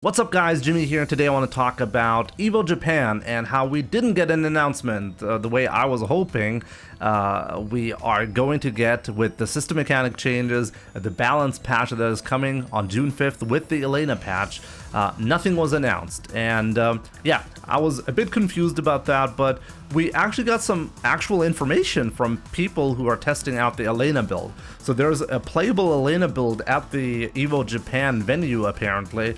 What's up guys, Jimmy here, and today I want to talk about Evo Japan and how we didn't get an announcement the way I was hoping. We are going to get with the system mechanic changes, the balance patch that is coming on June 5th with the Elena patch. Nothing was announced, and yeah, I was a bit confused about that, but we actually got some actual information from people who are testing out the Elena build. So there's a playable Elena build at the Evo Japan venue apparently,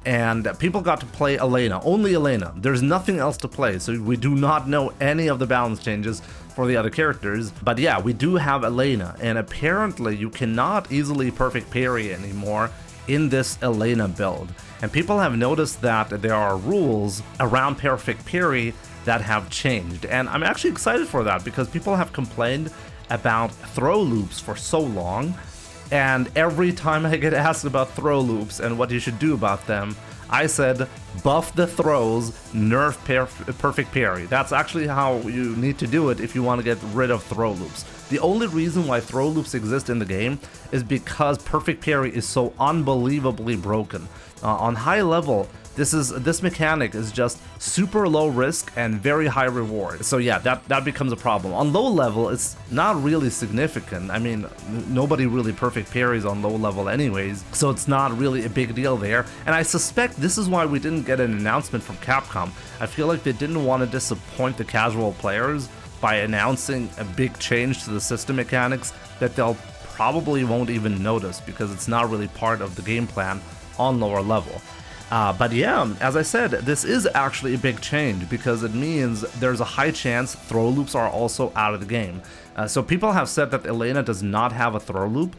and people got to play Elena, only Elena. There's nothing else to play, so we do not know any of the balance changes for the other characters. But yeah, we do have Elena, and apparently you cannot easily perfect parry anymore in this Elena build. And people have noticed that there are rules around perfect parry that have changed, and I'm actually excited for that because people have complained about throw loops for so long. And every time I get asked about throw loops and what you should do about them, I said, buff the throws, nerf perfect parry. That's actually how you need to do it if you want to get rid of throw loops. The only reason why throw loops exist in the game is because perfect parry is so unbelievably broken. On high level, this mechanic is just super low risk and very high reward. So yeah, that becomes a problem. On low level, it's not really significant. I mean, nobody really perfect parries on low level anyways, so it's not really a big deal there. And I suspect this is why we didn't get an announcement from Capcom. I feel like they didn't want to disappoint the casual players by announcing a big change to the system mechanics that they'll probably won't even notice because it's not really part of the game plan on lower level. But yeah, as I said, this is actually a big change because it means there's a high chance throw loops are also out of the game. So people have said that Elena does not have a throw loop.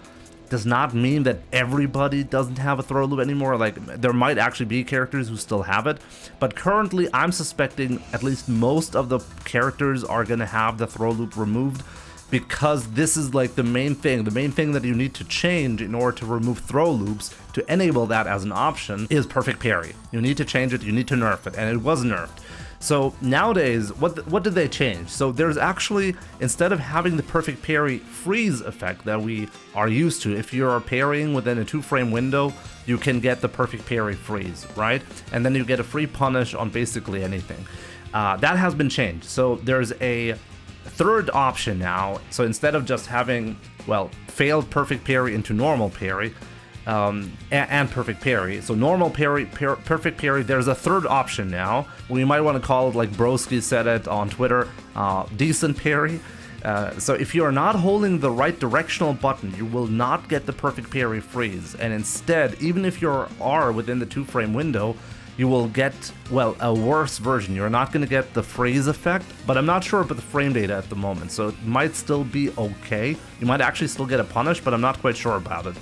Does not mean that everybody doesn't have a throw loop anymore. Like, there might actually be characters who still have it, but currently I'm suspecting at least most of the characters are gonna have the throw loop removed, because this is like the main thing that you need to change in order to remove throw loops. To enable that as an option is perfect parry. You need to change it, you need to nerf it, and it was nerfed. So nowadays, what did they change? So there's actually, instead of having the perfect parry freeze effect that we are used to, if you're parrying within a 2-frame window, you can get the perfect parry freeze, right? And then you get a free punish on basically anything. That has been changed. So there's a third option now. So instead of just having, well, failed perfect parry into normal parry, and perfect parry, so normal parry, perfect parry, there's a third option now. We might want to call it, like Broski said it on Twitter, decent parry. So if you are not holding the right directional button, you will not get the perfect parry freeze, and instead, even if you are within the 2-frame window, you will get, well, a worse version. You're not going to get the freeze effect, but I'm not sure about the frame data at the moment, so it might still be okay. You might actually still get a punish, but I'm not quite sure about it.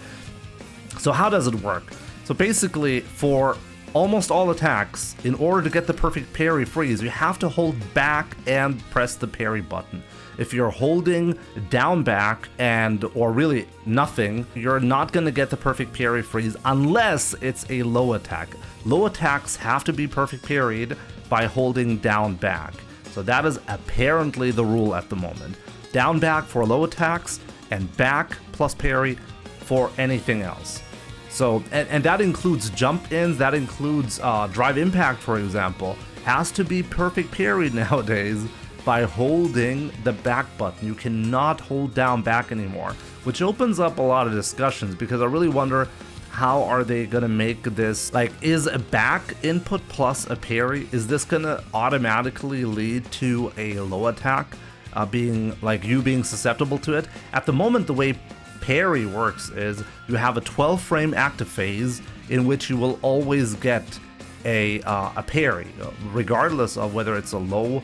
So how does it work? So basically, for almost all attacks, in order to get the perfect parry freeze, you have to hold back and press the parry button. If you're holding down back or really nothing, you're not going to get the perfect parry freeze unless it's a low attack. Low attacks have to be perfect parried by holding down back. So that is apparently the rule at the moment. Down back for low attacks and back plus parry for anything else. So, and that includes jump ins, that includes drive impact, for example, has to be perfect parried nowadays by holding the back button. You cannot hold down back anymore, which opens up a lot of discussions because I really wonder, how are they gonna make this, like, is a back input plus a parry, is this gonna automatically lead to a low attack being susceptible to it? At the moment, the way parry works is you have a 12-frame active phase in which you will always get a parry, regardless of whether it's a low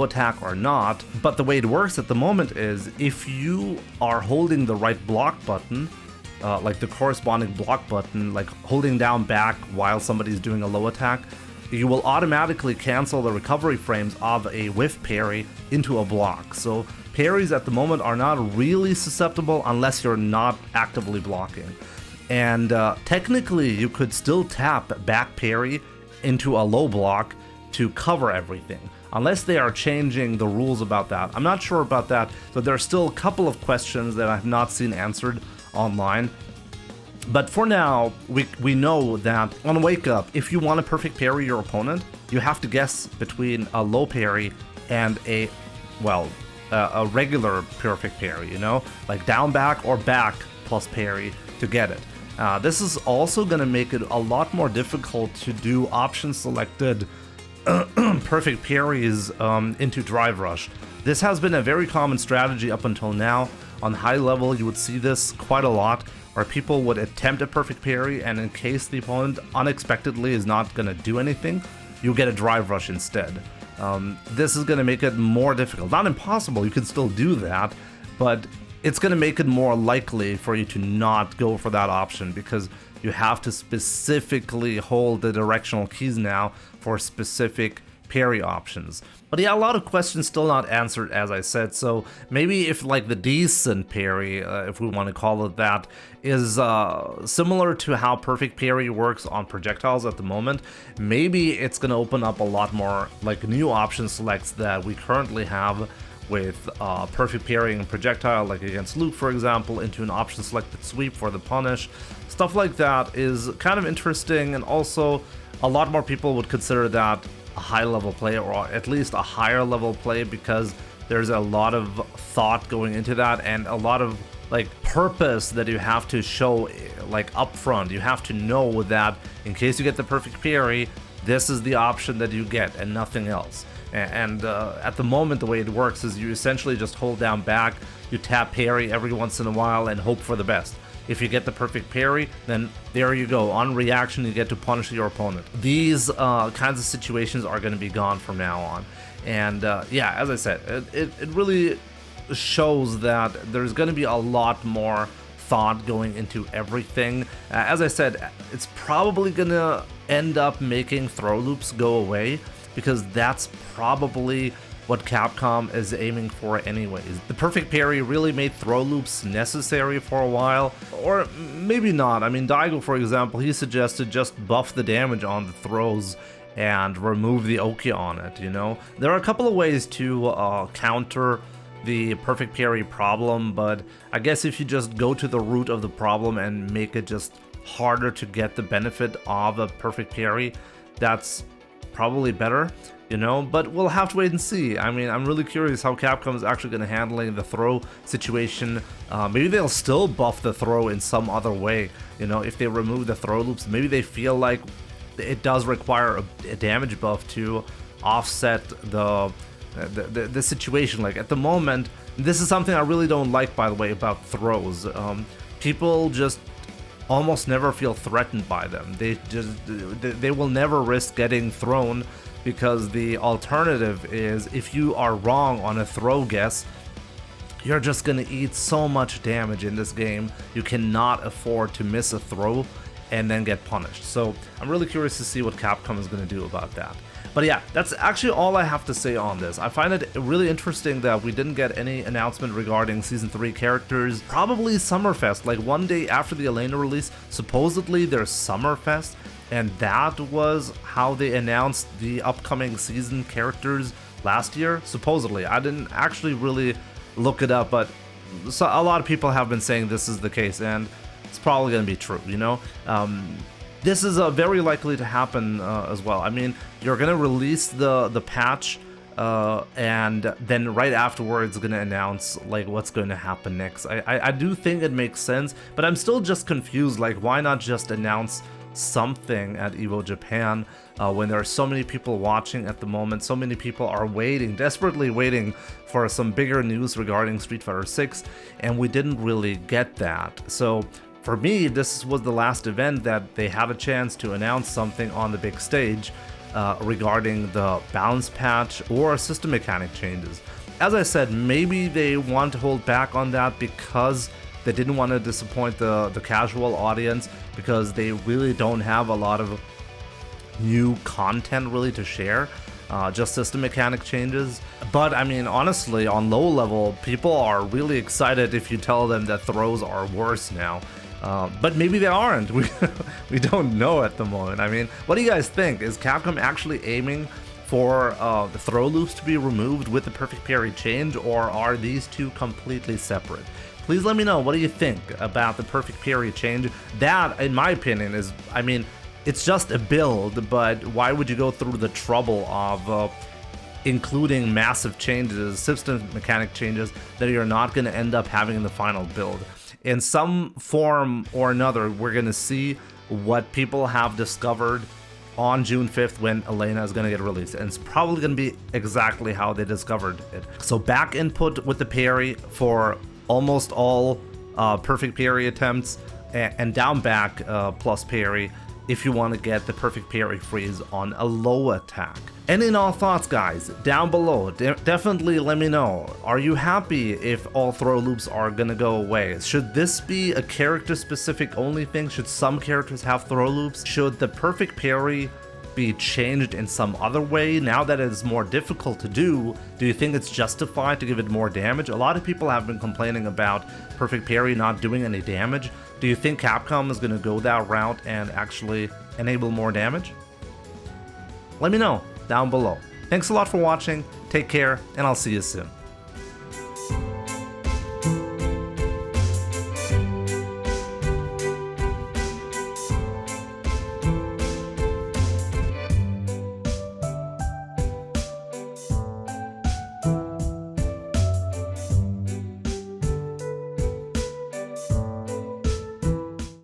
attack or not. But the way it works at the moment is if you are holding the right block button, like the corresponding block button, like holding down back while somebody's doing a low attack, you will automatically cancel the recovery frames of a whiff parry into a block. So parries at the moment are not really susceptible unless you're not actively blocking. And technically you could still tap back parry into a low block to cover everything, unless they are changing the rules about that. I'm not sure about that, so there are still a couple of questions that I have not seen answered online. But for now, we know that on Wake Up, if you want to perfect parry your opponent, you have to guess between a low parry and a regular perfect parry, you know? Like down back or back plus parry to get it. This is also going to make it a lot more difficult to do option selected perfect parries into Drive Rush. This has been a very common strategy up until now. On high level, you would see this quite a lot, where people would attempt a perfect parry, and in case the opponent unexpectedly is not going to do anything, you get a Drive Rush instead. This is going to make it more difficult. Not impossible, you can still do that, but it's going to make it more likely for you to not go for that option, because you have to specifically hold the directional keys now for specific parry options. But yeah, a lot of questions still not answered, as I said, so maybe if like the decent parry, if we want to call it that, is similar to how perfect parry works on projectiles at the moment, maybe it's going to open up a lot more like new option selects that we currently have with perfect parrying and projectile, like against Luke for example, into an option selected sweep for the punish. Stuff like that is kind of interesting, and also a lot more people would consider that a high level play, or at least a higher level play, because there's a lot of thought going into that and a lot of like purpose that you have to show like upfront. You have to know that in case you get the perfect parry, this is the option that you get and nothing else. And at the moment, the way it works is you essentially just hold down back, you tap parry every once in a while and hope for the best. If you get the perfect parry, then there you go. On reaction, you get to punish your opponent. These kinds of situations are going to be gone from now on. And yeah, as I said, it really shows that there's going to be a lot more thought going into everything. As I said, it's probably going to end up making throw loops go away, because that's probably what Capcom is aiming for anyways. The perfect parry really made throw loops necessary for a while, or maybe not. I mean, Daigo, for example, he suggested just buff the damage on the throws and remove the Oki on it, you know? There are a couple of ways to counter the perfect parry problem, but I guess if you just go to the root of the problem and make it just harder to get the benefit of a perfect parry, that's probably better, you know, but we'll have to wait and see. I mean, I'm really curious how Capcom is actually going to handle the throw situation. Maybe they'll still buff the throw in some other way, you know, if they remove the throw loops. Maybe they feel like it does require a damage buff to offset the situation. Like at the moment, this is something I really don't like, by the way, about throws. People just almost never feel threatened by them. They will never risk getting thrown, because the alternative is if you are wrong on a throw guess, you're just gonna eat so much damage in this game. You cannot afford to miss a throw and then get punished. So I'm really curious to see what Capcom is gonna do about that. But yeah, that's actually all I have to say on this. I find it really interesting that we didn't get any announcement regarding Season 3 characters. Probably Summerfest, like one day after the Elena release, supposedly there's Summerfest, and that was how they announced the upcoming season characters last year, supposedly. I didn't actually really look it up, but a lot of people have been saying this is the case, and it's probably going to be true, you know? This is very likely to happen as well. I mean, you're going to release the patch, and then right afterwards going to announce like what's going to happen next. I do think it makes sense, but I'm still just confused. Like, why not just announce something at Evo Japan when there are so many people watching at the moment? So many people are waiting, desperately waiting for some bigger news regarding Street Fighter 6, and we didn't really get that. So for me, this was the last event that they had a chance to announce something on the big stage regarding the balance patch or system mechanic changes. As I said, maybe they want to hold back on that because they didn't want to disappoint the casual audience, because they really don't have a lot of new content really to share, just system mechanic changes. But I mean, honestly, on low level, people are really excited if you tell them that throws are worse now. But maybe they aren't. We don't know at the moment. I mean, what do you guys think? Is Capcom actually aiming for the throw loops to be removed with the perfect parry change, or are these two completely separate? Please let me know, what do you think about the perfect parry change? That, in my opinion, is, I mean, it's just a build, but why would you go through the trouble of including massive changes, system mechanic changes, that you're not going to end up having in the final build? In some form or another, we're going to see what people have discovered on June 5th when Elena is going to get released, and it's probably going to be exactly how they discovered it. So back input with the parry for almost all perfect parry attempts, and down back plus parry if you want to get the perfect parry freeze on a low attack. Any and all thoughts, guys, down below. Definitely let me know. Are you happy if all throw loops are gonna go away? Should this be a character specific only thing? Should some characters have throw loops? Should the perfect parry be changed in some other way? Now that it is more difficult to do you think it's justified to give it more damage? A lot of people have been complaining about perfect parry not doing any damage. Do you think Capcom is gonna go that route and actually enable more damage? Let me know down below. Thanks a lot for watching, take care, and I'll see you soon.